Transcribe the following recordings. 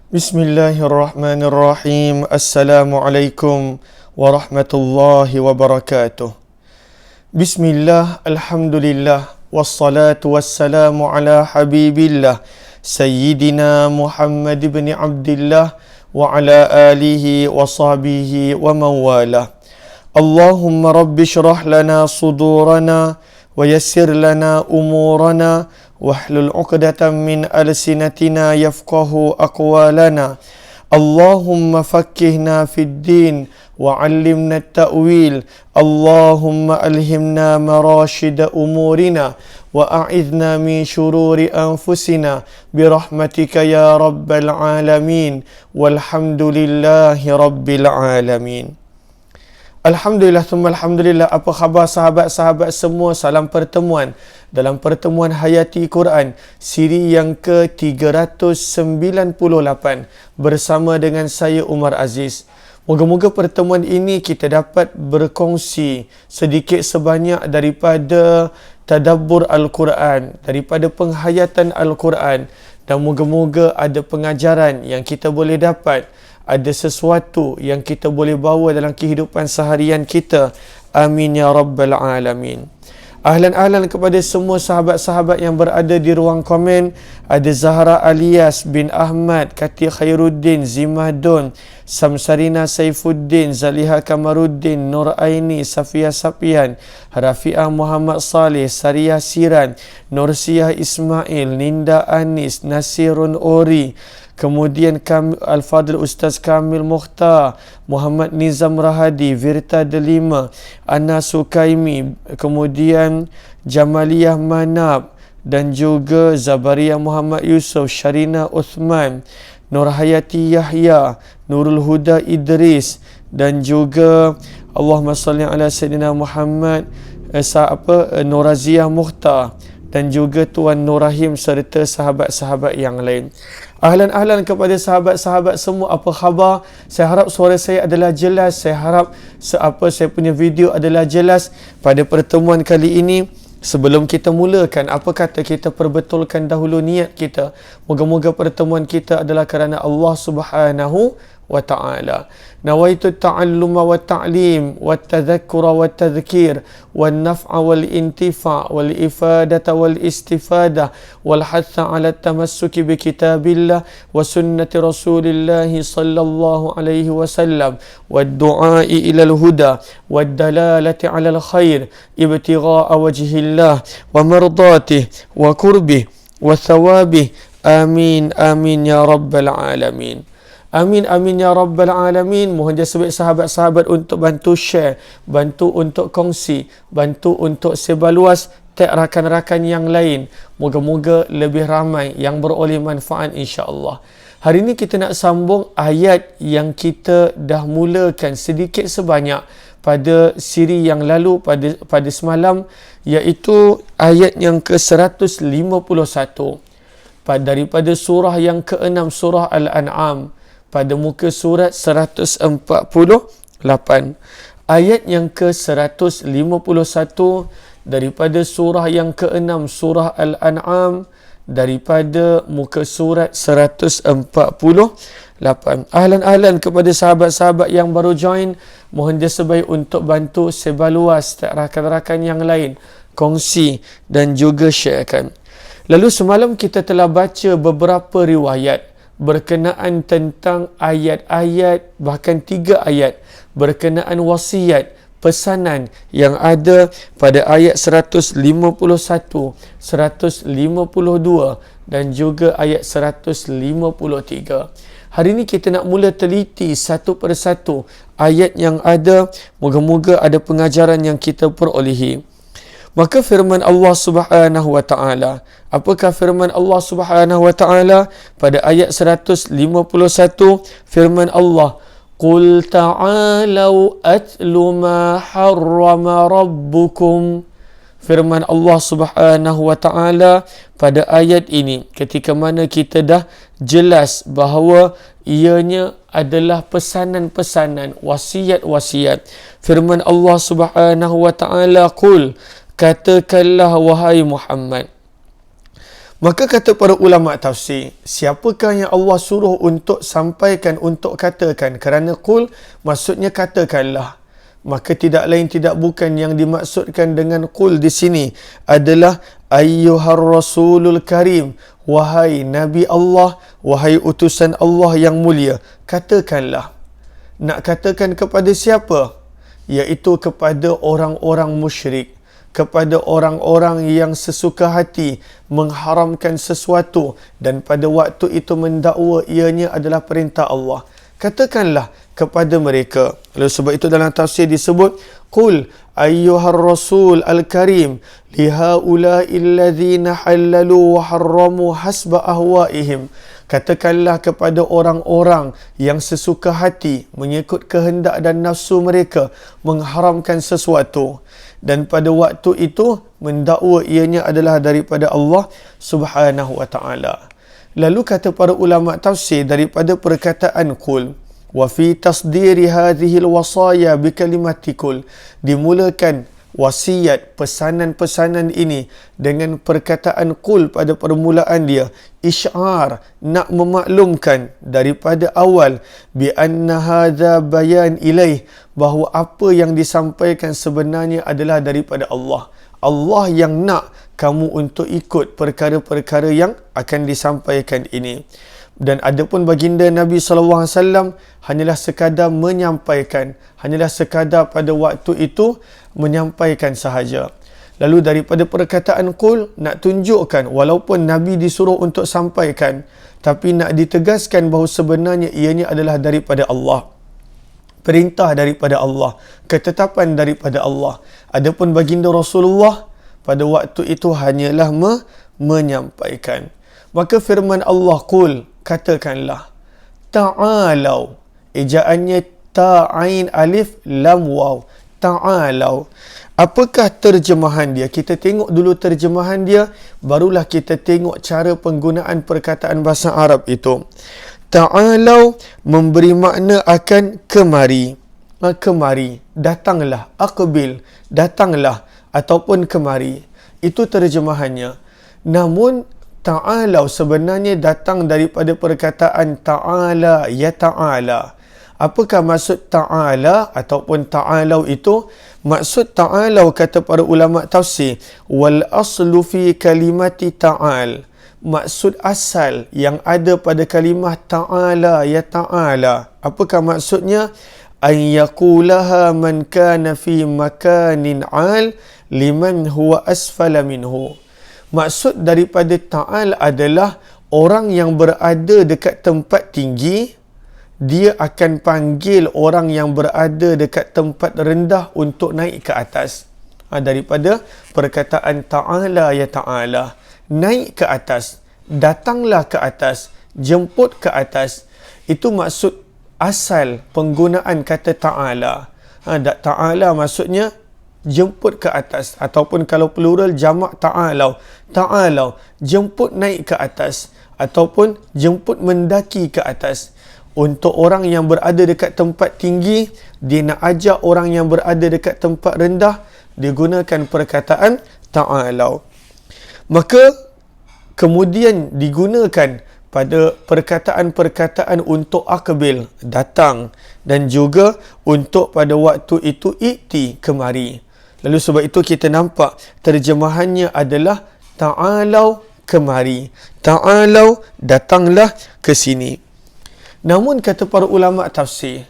Bismillahirrahmanirrahim. Assalamualaikum warahmatullahi wabarakatuh. Bismillah, alhamdulillah, wassalatu wassalamu ala habibillah Sayyidina Muhammad ibn Abdillah wa ala alihi wa sahbihi wa mawalah. Allahumma rabbi syrah lana sudurana wa yassir lana umurana wahlul 'uqdatam min alsinatina yafqahu aqwalana. Allahumma fakkihna fid din wa 'allimna at-ta'wil. Allahumma alhimna marashida umurina wa a'idhna min shururi anfusina birahmatika ya rabbal alamin. Walhamdulillahi rabbil alamin. Alhamdulillah, thumma alhamdulillah. Apa khabar sahabat-sahabat semua? Salam pertemuan dalam pertemuan Hayati Quran siri yang ke-398 bersama dengan saya Umar Aziz. Moga-moga pertemuan ini kita dapat berkongsi sedikit sebanyak daripada tadabbur Al-Quran, daripada penghayatan Al-Quran, dan moga-moga ada pengajaran yang kita boleh dapat, ada sesuatu yang kita boleh bawa dalam kehidupan seharian kita. Amin ya rabbal alamin. Ahlan kepada semua sahabat-sahabat yang berada di ruang komen. Ada Zahra Alias bin Ahmad, Kati Khairuddin, Zimadun, Samsarina Saifuddin, Zaliha Kamaruddin, Nur Aini, Safia Sapian, Rafi'ah Muhammad Saleh, Sariyah Siran, Nursiah Ismail, Ninda Anis, Nasirun Ori, kemudian Al-Fadil Ustaz Kamil Mukhtar, Muhammad Nizam Rahadi, Virta Delima, Ana Sukaimi, kemudian Jamaliyah Manab, dan juga Zabaria Muhammad Yusuf, Syarina Uthman, Nur Hayati Yahya, Nurul Huda Idris, dan juga Allahumma salli ala Sayyidina Muhammad, Nur Raziyah Mukhtar, dan juga Tuan Nur Rahim serta sahabat-sahabat yang lain. Ahlan kepada sahabat-sahabat semua. Apa khabar? Saya harap suara saya adalah jelas. Saya harap saya punya video adalah jelas. Pada pertemuan kali ini, sebelum kita mulakan, apa kata kita perbetulkan dahulu niat kita. Moga-moga pertemuan kita adalah kerana Allah Subhanahu wa ta'ala. Nawaitu ta'alluma wa ta'lim wa tadhakkura wa tadhkir wa naf'a wal intifa' wal ifadata wal istifada wal hatha ala tamassuki bi kitabillah wa sunnati rasulillahi sallallahu alaihi wasallam wa du'ai ila al huda wa dalalati ala al khair ibtigha'a wajhillah wa mardatihi wa qurbih wa thawabih. Amin amin ya rabbal alamin. Amin amin ya rabbal alamin. Mohon jasa sahabat-sahabat untuk bantu share, bantu untuk kongsi, bantu untuk sebar luas, tag rakan-rakan yang lain. Moga-moga lebih ramai yang beroleh manfaat insya-Allah. Hari ini kita nak sambung ayat yang kita dah mulakan sedikit sebanyak pada siri yang lalu pada semalam, iaitu ayat yang ke-151 daripada surah yang ke-6, surah Al-An'am, pada muka surat 148. Ayat yang ke-151 daripada surah yang ke-6, surah Al-An'am, daripada muka surat 148. Ahlan kepada sahabat-sahabat yang baru join. Mohon jasa baik untuk bantu sebar luas, rakan-rakan yang lain, kongsi dan juga sharekan. Lalu semalam kita telah baca beberapa riwayat berkenaan tentang ayat-ayat, bahkan 3 ayat berkenaan wasiat, pesanan yang ada pada ayat 151, 152 dan juga ayat 153. Hari ini kita nak mula teliti satu persatu ayat yang ada. Moga-moga ada pengajaran yang kita perolehi. Maka firman Allah Subhanahu wa ta'ala, apakah firman Allah Subhanahu wa ta'ala pada ayat 151? Firman Allah, Qul ta'alau atlu ma harrama rabbukum. Firman Allah Subhanahu wa ta'ala pada ayat ini, ketika mana kita dah jelas bahawa ianya adalah pesanan-pesanan, wasiat-wasiat. Firman Allah Subhanahu wa ta'ala, Qul, katakanlah wahai Muhammad, Maka kata para ulama tafsir, siapakah yang Allah suruh untuk sampaikan, untuk katakan? Kerana qul maksudnya katakanlah. Maka tidak lain tidak bukan yang dimaksudkan dengan qul di sini adalah ayyuhar rasulul karim, wahai nabi Allah, wahai utusan Allah yang mulia, katakanlah. Nak katakan kepada siapa? Iaitu kepada orang-orang musyrik, kepada orang-orang yang sesuka hati mengharamkan sesuatu dan pada waktu itu mendakwa ianya adalah perintah Allah. Katakanlah kepada mereka. Oleh sebab itu dalam tafsir disebut qul ayyuhar rasul al-karim lihaula'i alladhina halalu wa harramu hasba ahwaihim. Katakanlah kepada orang-orang yang sesuka hati mengikut kehendak dan nafsu mereka mengharamkan sesuatu dan pada waktu itu mendakwa ianya adalah daripada Allah Subhanahu wa taala. Lalu kata para ulama tafsir daripada perkataan qul wa fi tasdiri hadhihi alwasaya bi kalimati qul, dimulakan wasiat pesanan-pesanan ini dengan perkataan qul pada permulaan dia, isy'ar, nak memaklumkan daripada awal bi anna hadza bayan ilaih, bahawa apa yang disampaikan sebenarnya adalah daripada Allah. Allah yang nak kamu untuk ikut perkara-perkara yang akan disampaikan ini. Dan adapun baginda Nabi SAW hanyalah sekadar menyampaikan, hanyalah sekadar pada waktu itu menyampaikan sahaja. Lalu daripada perkataan qul nak tunjukkan walaupun Nabi disuruh untuk sampaikan, tapi nak ditegaskan bahawa sebenarnya ianya adalah daripada Allah. Perintah daripada Allah, ketetapan daripada Allah. Adapun baginda Rasulullah pada waktu itu hanyalah menyampaikan. Maka firman Allah qul, katakanlah. Ta'alau, ejaannya ta'ain alif lam waw. Ta'alau. Apakah terjemahan dia? Kita tengok dulu terjemahan dia, barulah kita tengok cara penggunaan perkataan bahasa Arab itu. Ta'alau memberi makna akan kemari. Kemari, datanglah, aqbil, datanglah ataupun kemari. Itu terjemahannya. Namun ta'alau sebenarnya datang daripada perkataan ta'ala ya ta'ala. Apakah maksud ta'ala ataupun ta'alau itu? Maksud ta'alau kata para ulama tafsir, wal aslu fi kalimati ta'al. Maksud asal yang ada pada kalimah ta'ala ya ta'ala. Apakah maksudnya? An yaqulaha man kana fi makanin 'al liman huwa asfala minhu. Maksud daripada ta'al adalah orang yang berada dekat tempat tinggi, dia akan panggil orang yang berada dekat tempat rendah untuk naik ke atas. Daripada perkataan ta'ala ya ta'ala. Naik ke atas, datanglah ke atas, jemput ke atas. Itu maksud asal penggunaan kata ta'ala. Ta'ala maksudnya jemput ke atas, ataupun kalau plural jamak ta'alau. Ta'alau, jemput naik ke atas, ataupun jemput mendaki ke atas. Untuk orang yang berada dekat tempat tinggi, dia nak ajak orang yang berada dekat tempat rendah, digunakan perkataan ta'alau. Maka kemudian digunakan pada perkataan-perkataan untuk aqbil, datang, dan juga untuk pada waktu itu i'ti, kemari. Lalu sebab itu kita nampak terjemahannya adalah ta'alau, kemari. Ta'alau, datanglah ke sini. Namun kata para ulama tafsir,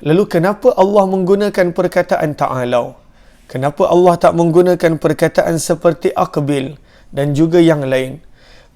lalu kenapa Allah menggunakan perkataan ta'alau? Kenapa Allah tak menggunakan perkataan seperti aqbil dan juga yang lain?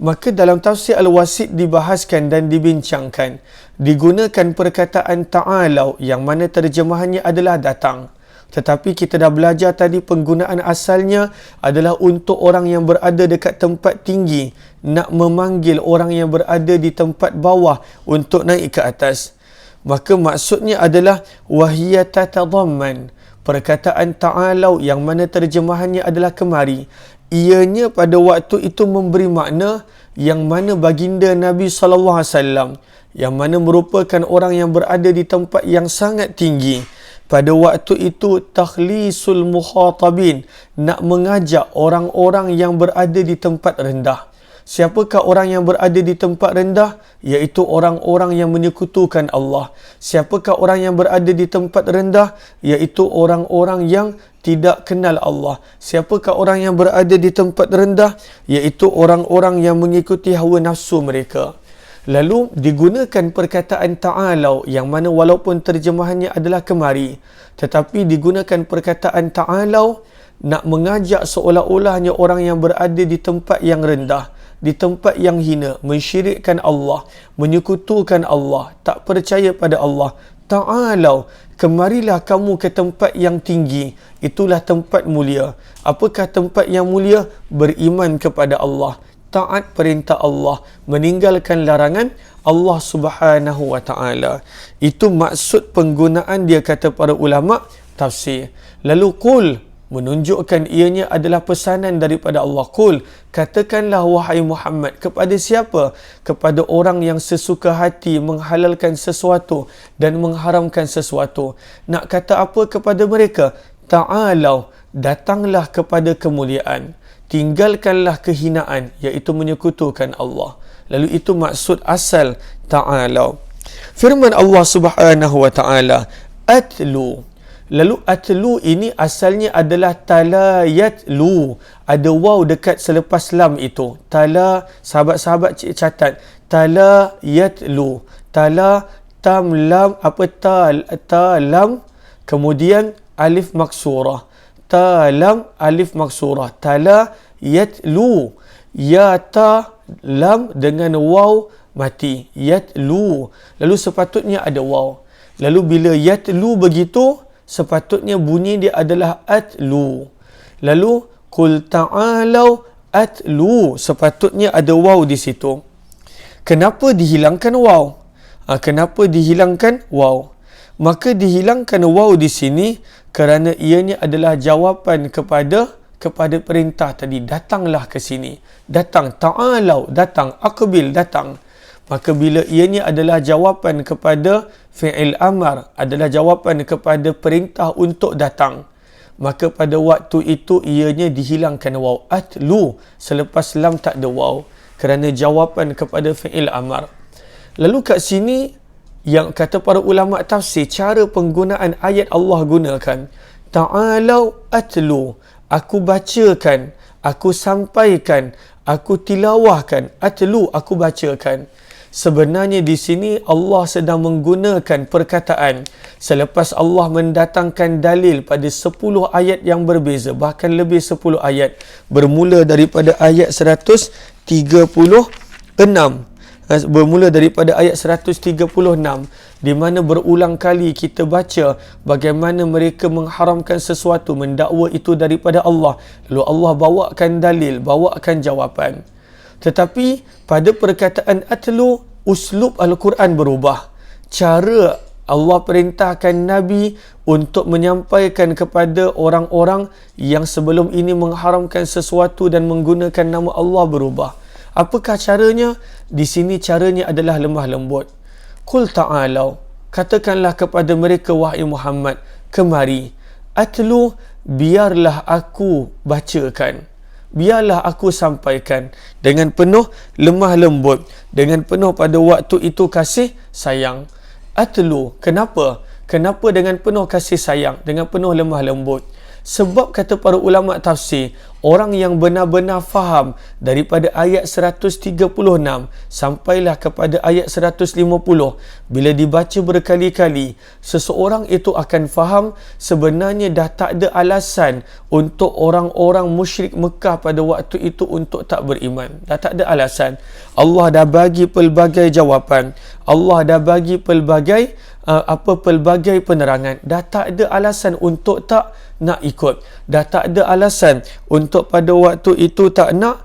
Maka dalam tafsir Al-Wasit dibahaskan dan dibincangkan, digunakan perkataan ta'alau yang mana terjemahannya adalah datang. Tetapi kita dah belajar tadi penggunaan asalnya adalah untuk orang yang berada dekat tempat tinggi, nak memanggil orang yang berada di tempat bawah untuk naik ke atas. Maka maksudnya adalah wahiyya tatadhamman, perkataan ta'alau yang mana terjemahannya adalah kemari. Ianya pada waktu itu memberi makna yang mana baginda Nabi SAW, yang mana merupakan orang yang berada di tempat yang sangat tinggi, pada waktu itu takhlisul mukhatabin, nak mengajak orang-orang yang berada di tempat rendah. Siapakah orang yang berada di tempat rendah? Iaitu orang-orang yang menyekutukan Allah. Siapakah orang yang berada di tempat rendah? Iaitu orang-orang yang tidak kenal Allah. Siapakah orang yang berada di tempat rendah? Iaitu orang-orang yang mengikuti hawa nafsu mereka. Lalu digunakan perkataan ta'alau yang mana walaupun terjemahannya adalah kemari, tetapi digunakan perkataan ta'alau nak mengajak seolah-olahnya orang yang berada di tempat yang rendah, di tempat yang hina, mensyirikkan Allah, menyekutukan Allah, tak percaya pada Allah. Ta'alau, kemarilah kamu ke tempat yang tinggi, itulah tempat mulia. Apakah tempat yang mulia? Beriman kepada Allah, taat perintah Allah, meninggalkan larangan Allah Subhanahu wa taala. Itu maksud penggunaan dia, kata para ulama tafsir. Lalu qul, menunjukkan ianya adalah pesanan daripada Allah. Qul, katakanlah wahai Muhammad. Kepada siapa? Kepada orang yang sesuka hati menghalalkan sesuatu dan mengharamkan sesuatu. Nak kata apa kepada mereka? Ta'alau, datanglah kepada kemuliaan, tinggalkanlah kehinaan, iaitu menyekutukan Allah. Lalu itu maksud asal ta'alau. Firman Allah Subhanahu wa taala, atlu. Lalu atlu ini asalnya adalah tala yatlu. Ada waw dekat selepas lam itu. Tala, sahabat-sahabat catat. Tala yatlu. Tala, tam, lam, ta, lam, kemudian alif maksurah. Ta, lam, alif maksurah. Tala yatlu. Ya, ta, lam dengan waw mati. Yatlu. Lalu sepatutnya ada waw. Lalu bila yatlu begitu, sepatutnya bunyi dia adalah atlu. Lalu qul ta'alau atlu, sepatutnya ada waw di situ. Kenapa dihilangkan waw? Kenapa dihilangkan waw? Maka dihilangkan waw di sini kerana ianya adalah jawapan kepada perintah tadi. Datanglah ke sini. Datang, ta'alau, datang, aqbil, datang. Maka bila ianya adalah jawapan kepada fi'il amar, adalah jawapan kepada perintah untuk datang, maka pada waktu itu ianya dihilangkan waw. Atlu, selepas lam tak ada waw, kerana jawapan kepada fi'il amar. Lalu kat sini, yang kata para ulama tafsir, cara penggunaan ayat Allah gunakan, ta'alau atlu, aku bacakan, aku sampaikan, aku tilawahkan. Atlu, aku bacakan. Sebenarnya di sini Allah sedang menggunakan perkataan selepas Allah mendatangkan dalil pada 10 ayat yang berbeza, bahkan lebih 10 ayat, bermula daripada ayat 136. Bermula daripada ayat 136, di mana berulang kali kita baca bagaimana mereka mengharamkan sesuatu, mendakwa itu daripada Allah. Lalu Allah bawakan dalil, bawakan jawapan. Tetapi pada perkataan atlu, uslub Al-Quran berubah. Cara Allah perintahkan Nabi untuk menyampaikan kepada orang-orang yang sebelum ini mengharamkan sesuatu dan menggunakan nama Allah berubah. Apakah caranya? Di sini caranya adalah lemah lembut. Qul ta'alau, katakanlah kepada mereka wahai Muhammad, kemari. Atlu, biarlah aku bacakan, biarlah aku sampaikan dengan penuh lemah lembut, dengan penuh pada waktu itu kasih sayang. Atlu, kenapa? Kenapa dengan penuh kasih sayang, dengan penuh lemah lembut? Sebab kata para ulama tafsir, orang yang benar-benar faham daripada ayat 136 sampailah kepada ayat 150, bila dibaca berkali-kali, seseorang itu akan faham sebenarnya dah tak ada alasan untuk orang-orang musyrik Mekah pada waktu itu untuk tak beriman. Dah tak ada alasan. Allah dah bagi pelbagai jawapan. Allah dah bagi pelbagai penerangan. Dah tak ada alasan untuk tak nak ikut. Dah tak ada alasan untuk pada waktu itu tak nak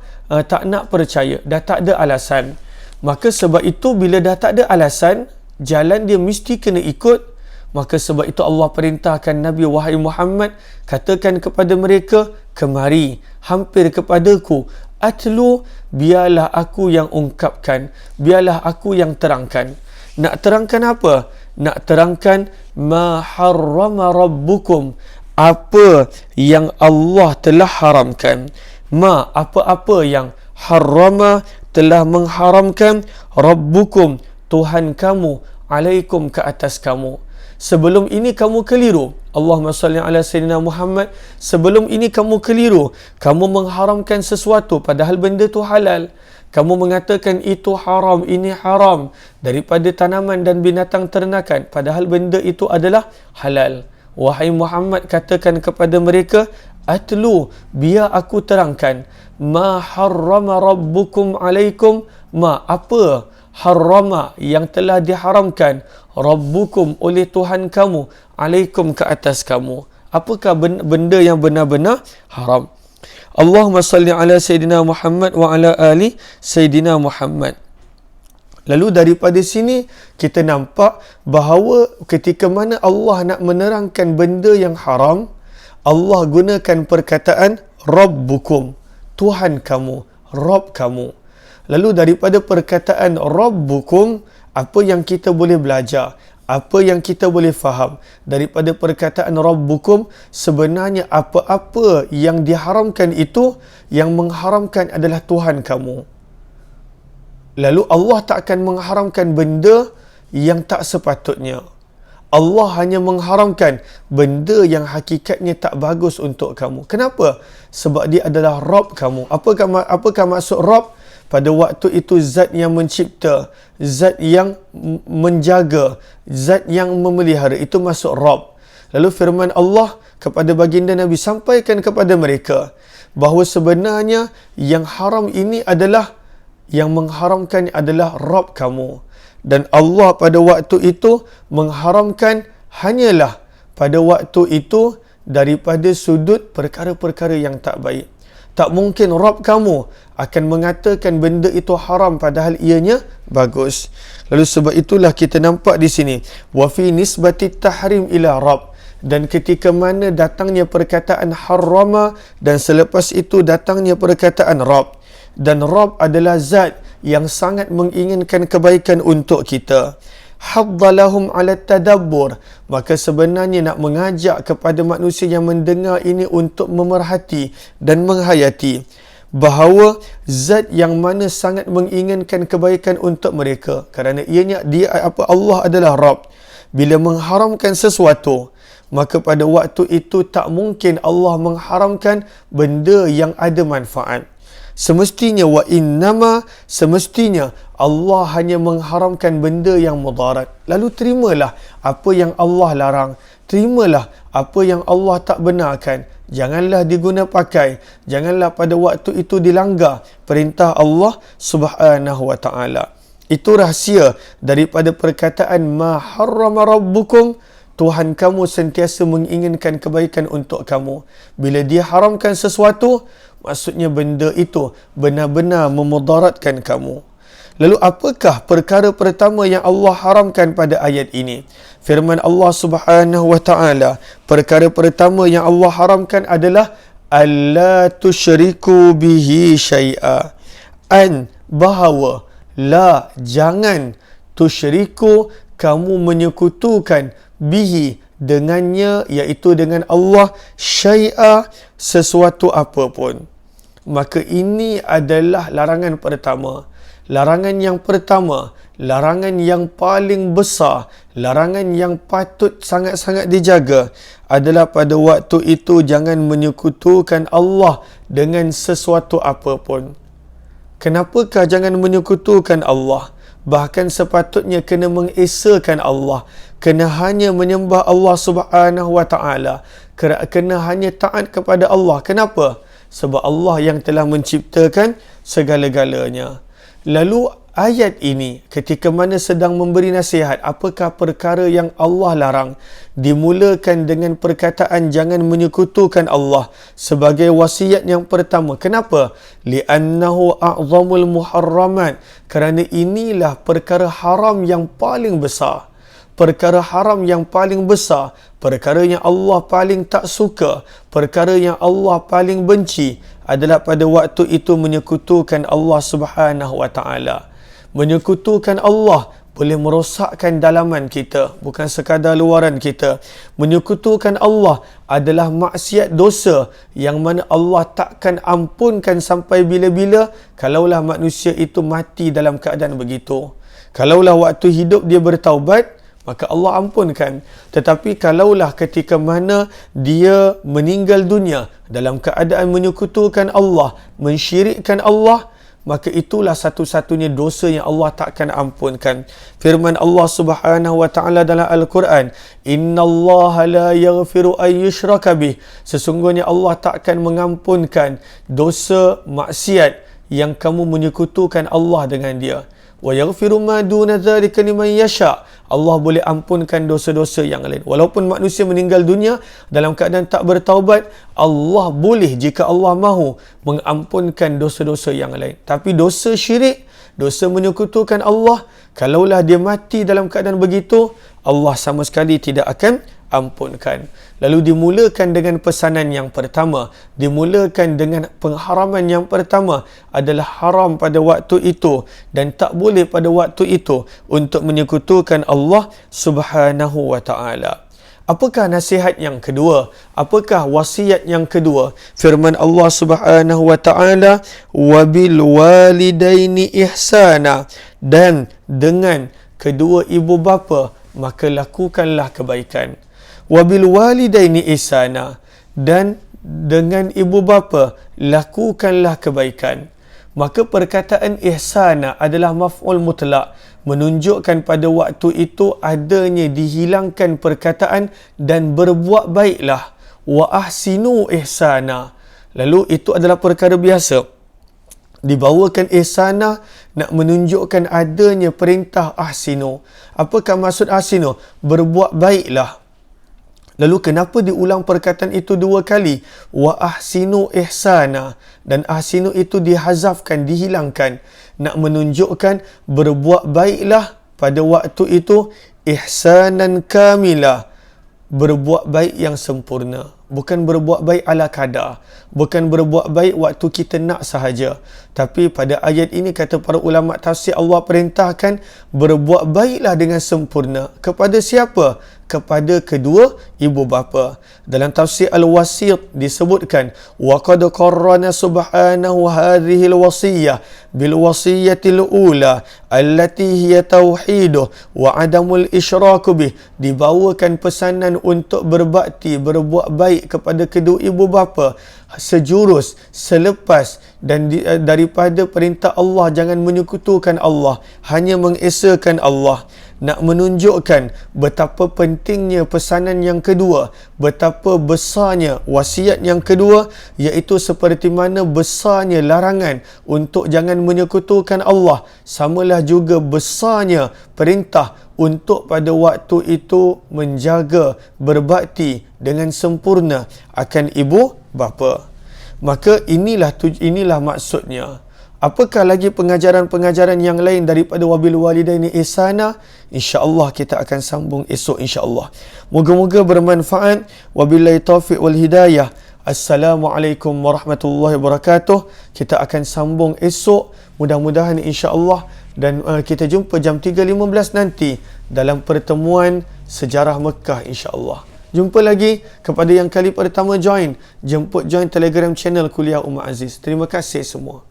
percaya. Dah tak ada alasan. Maka sebab itu bila dah tak ada alasan, jalan dia mesti kena ikut. Maka sebab itu Allah perintahkan Nabi, wahai Muhammad, katakan kepada mereka, kemari, hampir kepadaku. Atlu, biarlah aku yang ungkapkan, biarlah aku yang terangkan. Nak terangkan apa? Nak terangkan ma harrama rabbukum, apa yang Allah telah haramkan. Ma, apa-apa yang harrama telah mengharamkan, rabbukum Tuhan kamu, alaikum ke atas kamu. Sebelum ini kamu keliru. Allahumma salli ala Sayyidina Muhammad. Sebelum ini kamu keliru. Kamu mengharamkan sesuatu padahal benda itu halal. Kamu mengatakan itu haram, ini haram daripada tanaman dan binatang ternakan padahal benda itu adalah halal. Wahai Muhammad, katakan kepada mereka, atlu, biar aku terangkan, ma harrama rabbukum alaikum, ma apa harrama yang telah diharamkan, rabbukum oleh Tuhan kamu, alaikum ke atas kamu. Apakah benda yang benar-benar haram? Allahumma salli ala Sayyidina Muhammad wa ala ali Sayyidina Muhammad. Lalu daripada sini kita nampak bahawa ketika mana Allah nak menerangkan benda yang haram, Allah gunakan perkataan Rabbukum, Tuhan kamu, Rabb kamu. Lalu daripada perkataan Rabbukum, apa yang kita boleh belajar? Apa yang kita boleh faham? Daripada perkataan Rabbukum, sebenarnya apa-apa yang diharamkan itu, yang mengharamkan adalah Tuhan kamu. Lalu Allah tak akan mengharamkan benda yang tak sepatutnya. Allah hanya mengharamkan benda yang hakikatnya tak bagus untuk kamu. Kenapa? Sebab dia adalah Rabb kamu. Apakah maksud Rabb? Pada waktu itu zat yang mencipta, zat yang menjaga, zat yang memelihara, itu masuk Rabb. Lalu firman Allah kepada baginda Nabi, sampaikan kepada mereka bahawa sebenarnya yang haram ini adalah, yang mengharamkan adalah Rabb kamu. Dan Allah pada waktu itu mengharamkan hanyalah pada waktu itu daripada sudut perkara-perkara yang tak baik. Tak mungkin Rabb kamu akan mengatakan benda itu haram padahal ianya bagus. Lalu sebab itulah kita nampak di sini, wa fi nisbati tahrim ila Rabb, dan ketika mana datangnya perkataan harrama dan selepas itu datangnya perkataan Rabb, dan Rabb adalah zat yang sangat menginginkan kebaikan untuk kita. Haddalahum ala tadabbur, maka sebenarnya nak mengajak kepada manusia yang mendengar ini untuk memerhati dan menghayati bahawa zat yang mana sangat menginginkan kebaikan untuk mereka, kerana ianya Allah adalah Rabb. Bila mengharamkan sesuatu, maka pada waktu itu tak mungkin Allah mengharamkan benda yang ada manfaat. Semestinya semestinya Allah hanya mengharamkan benda yang mudarat. Lalu terimalah apa yang Allah larang. Terimalah apa yang Allah tak benarkan. Janganlah diguna pakai. Janganlah pada waktu itu dilanggar perintah Allah Subhanahu wa taala. Itu rahsia daripada perkataan ma harrama rabbukum. Tuhan kamu sentiasa menginginkan kebaikan untuk kamu. Bila dia haramkan sesuatu, maksudnya benda itu benar-benar memudaratkan kamu. Lalu apakah perkara pertama yang Allah haramkan pada ayat ini? Firman Allah Subhanahu wa taala, perkara pertama yang Allah haramkan adalah alla tusyriku bihi syai'a. Bahawa la, jangan, tusyriku, kamu menyekutukan, bihi, dengannya, iaitu dengan Allah, syai'a, sesuatu apapun. Maka ini adalah larangan pertama. Larangan yang pertama, larangan yang paling besar, larangan yang patut sangat-sangat dijaga adalah pada waktu itu jangan menyekutukan Allah dengan sesuatu apapun. Kenapakah jangan menyekutukan Allah? Bahkan sepatutnya kena mengesakan Allah, kena hanya menyembah Allah Subhanahu wa taala, kena hanya taat kepada Allah. Kenapa? Sebab Allah yang telah menciptakan segala-galanya. Lalu ayat ini ketika mana sedang memberi nasihat apakah perkara yang Allah larang, dimulakan dengan perkataan jangan menyekutukan Allah sebagai wasiat yang pertama. Kenapa? Li'annahu a'zamul muharramat, kerana inilah perkara haram yang paling besar. Perkara haram yang paling besar, perkara yang Allah paling tak suka, perkara yang Allah paling benci adalah pada waktu itu menyekutukan Allah Subhanahu wa taala. Menyekutukan Allah boleh merosakkan dalaman kita, bukan sekadar luaran kita. Menyekutukan Allah adalah maksiat dosa yang mana Allah takkan ampunkan sampai bila-bila kalaulah manusia itu mati dalam keadaan begitu. Kalaulah waktu hidup dia bertaubat, maka Allah ampunkan. Tetapi kalaulah ketika mana dia meninggal dunia dalam keadaan menyekutukan Allah, mensyirikkan Allah, maka itulah satu-satunya dosa yang Allah takkan ampunkan. Firman Allah Subhanahu wa taala dalam Al-Quran, "Innallaha la yaghfiru an yushraka bih." Sesungguhnya Allah takkan mengampunkan dosa maksiat yang kamu menyekutukan Allah dengan dia. Wa yaghfiru ma duna dzalika liman yasha. Allah boleh ampunkan dosa-dosa yang lain. Walaupun manusia meninggal dunia dalam keadaan tak bertaubat, Allah boleh jika Allah mahu mengampunkan dosa-dosa yang lain. Tapi dosa syirik, dosa menyekutukan Allah, kalaulah dia mati dalam keadaan begitu, Allah sama sekali tidak akan ampunkan. Lalu dimulakan dengan pesanan yang pertama, dimulakan dengan pengharaman yang pertama adalah haram pada waktu itu dan tak boleh pada waktu itu untuk menyekutukan Allah Subhanahu wa taala. Apakah nasihat yang kedua? Apakah wasiat yang kedua? Firman Allah Subhanahu wa taala, "Wabil walidaini ihsana." Dan dengan kedua ibu bapa maka lakukanlah kebaikan. Wabil walidaini ihsana, dan dengan ibu bapa lakukanlah kebaikan. Maka perkataan ihsana adalah maf'ul mutlak, menunjukkan pada waktu itu adanya dihilangkan perkataan dan berbuat baiklah. Wa ahsinu ihsana. Lalu itu adalah perkara biasa. Dibawakan ihsana nak menunjukkan adanya perintah ahsinu. Apakah maksud ahsinu? Berbuat baiklah. Lalu kenapa diulang perkataan itu dua kali? Wa ahsinu ihsana. Dan ahsinu itu dihazafkan, dihilangkan. Nak menunjukkan berbuat baiklah pada waktu itu ihsanan kamila. Berbuat baik yang sempurna. Bukan berbuat baik ala kadar. Bukan berbuat baik waktu kita nak sahaja. Tapi pada ayat ini kata para ulama tafsir, Allah perintahkan berbuat baiklah dengan sempurna. Kepada siapa? Kepada kedua ibu bapa. Dalam tafsir Al-Wasit disebutkan, wa qad qarrana subhanahu hadhihi al-wasiyyah bil wasiyatil ula allati hiya tauhiduh wa adamul isyrak bih. Dibawakan pesanan untuk berbakti, berbuat baik kepada kedua ibu bapa sejurus, selepas dan daripada perintah Allah jangan menyekutukan Allah, hanya mengesakan Allah. Nak menunjukkan betapa pentingnya pesanan yang kedua, betapa besarnya wasiat yang kedua, iaitu seperti mana besarnya larangan untuk jangan menyekutukan Allah, samalah juga besarnya perintah untuk pada waktu itu menjaga, berbakti dengan sempurna akan ibu bapa. Maka inilah maksudnya. Apakah lagi pengajaran-pengajaran yang lain daripada wabil walidaini ihsana? InsyaAllah kita akan sambung esok insyaAllah. Moga-moga bermanfaat. Wabillahi taufiq wal hidayah. Assalamualaikum warahmatullahi wabarakatuh. Kita akan sambung esok. Mudah-mudahan insyaAllah. Dan kita jumpa jam 3.15 nanti dalam pertemuan sejarah Mekah insyaAllah. Jumpa lagi. Kepada yang kali pertama join, jemput join Telegram channel Kuliah Umar Aziz. Terima kasih semua.